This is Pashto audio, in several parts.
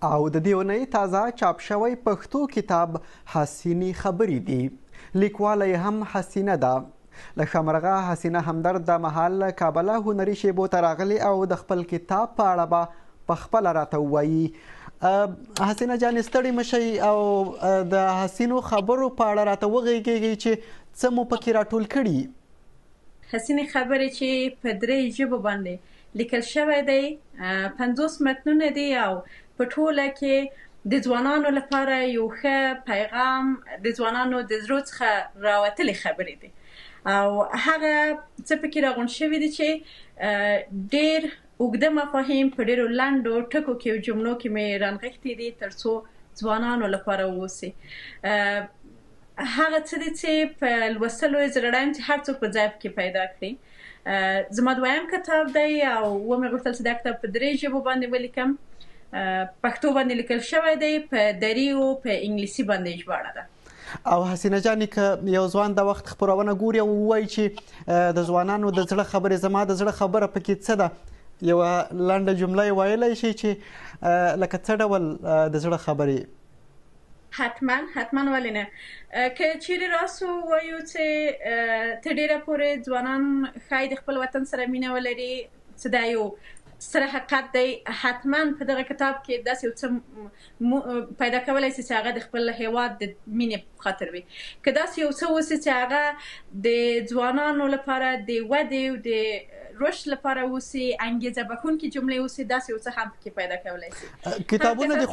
او د دې اونۍ تازه چاپ شوی پښتو کتاب حسینې خبرې دي. لیکواله یې هم حسینه ده. له شمرغه حسینه همدرد د مهال له کابله هنري شیبو ته راغلي او د خپل کتاب په اړه به په خپله راته ووایي. حسینه جانې ستړې مه شئ او د حسینو خبرو په اړه راته وغږیږئ چې څه مو پکې راټول کړي. حسینې خبرې چې په 3 ژبو باندې لیکل شوی دی، 50 متنونه دي او په ټوله کې د ځوانانو لپاره یو ښه پیغام، د ځوانانو د زړه څخه راوتلې خبرې دي او هغه څه پکې راغونډ شوي دي چې ډېر اوږده مفاهیم په ډېرو لنډو ټکو کې او جملو کې مې رانغښتي دي تر څو ځوانانو لپاره واوسي. هغه څه دي چې په لوستلو یې زه ډاډه یم چې هر څوک په ځای کې پیدا کړي. زما دویم کتاب دی او ومې غوښتل چې دا کتاب په 3 ژبو باندې ولیکم. پښتو باندې لیکل شوی دی، په دري او په انګلیسي باندې ژباړه ده. او حسینه جانې که یو ځوان د وخت خپرونه ګوري او ووایي چې د ځوانانو د زړه خبرې، زما د زړه خبره پکې څه ده، یوه لنډه جمله یې ویلی شي چې لکه څه ډول د زړه خبرې؟ حتما ولې نه. که چیرې راسو وایو چې تر ډېره پورې ځوانان ښایي د خپل وطن سره مینه ولري، چې دا یو سره حقیقت دی. حتما په دغه کتاب کې داسې یو څه پیدا کولی شي چې هغه د خپل هیواد د مینې په خاطر وي. که داسې یو څه اوسي چې هغه د ځوانانو لپاره د ودې او د رشد لپاره اوسي، انګیزه بښونکې جملې اوسي، داسې یو څه هم پکې پیدا کولی شي. کتابونه د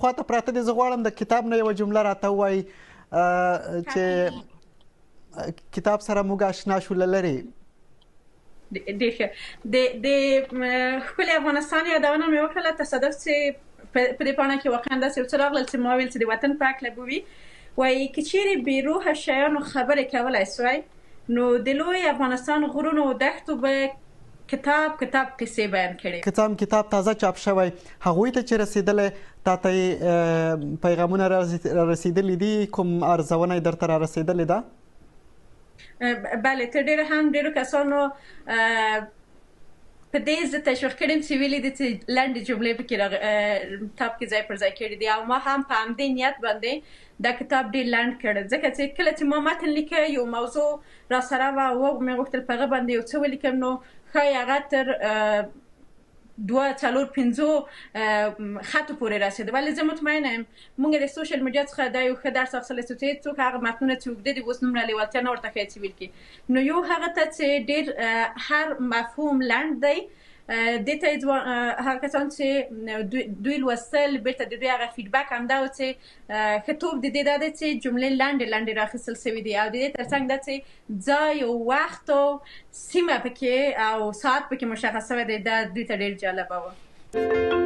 خواته پراته دي، زه غواړم د کتاب نه یوه جمله راته ووایي چې کتاب سره موږ اشنا شو له لرې. ډېر ښه. د ښکلي افغانستان یادونه مې وکړله. تصادف چې په دې پاڼه کې واقعا داسې یو څه راغلل چې ما ویل چې د وطن په هکله به وي. وایي که چیرې بې روحه شیانو خبرې کولی سوی، نو د لوی افغانستان غرونو او دښتو به کتاب قصې بیان کړي. کتاب تازه چاپ شوی، هغوی ته چې رسېدلی تا ته پیغامونه رسېدلي دي؟ کوم ارزونه یې درته را رسېدلې ده؟ بله، تر ډېره هم ډېرو کسانو په دې زه تشویق کړم چې ویلي دي چې لنډې جملې پکې کتاب کې ځای پر ځای کړي دي او ما هم په همدې نیت باندې دا کتاب ډېر لنډ کړ، ځکه چې کله چې ما متن لیکه یو موضوع را سره وه او مې غوښتل په هغه باندې یو څه ولیکم، نو ښایي هغه تر 2-4-5 خطو پورې رسېده. ولې زه مطمئنه یم موږ د سوشل میډیا څخه دا یو ښه درس اخیستلی شو چې څوک هغه متنونه چې اوږده دي اوس دومره لیوالتیا نه ورته ښایي چې ویل کړي. نو یو هغه ته چې ډېر هر مفهوم لنډ دی، دې ته هغه کسان چې دوی لوستل بیرته د دوی هغه فیډبک همدا و چې ښه توب د دې دا دی چې جملې لنډې راخیستل سوي دي او د دې تر څنګ دا چې ځای او وخت او سیمه پکې او ساعت پکې مشخص شوی دی، دا دوی ته ډېر جالبه و.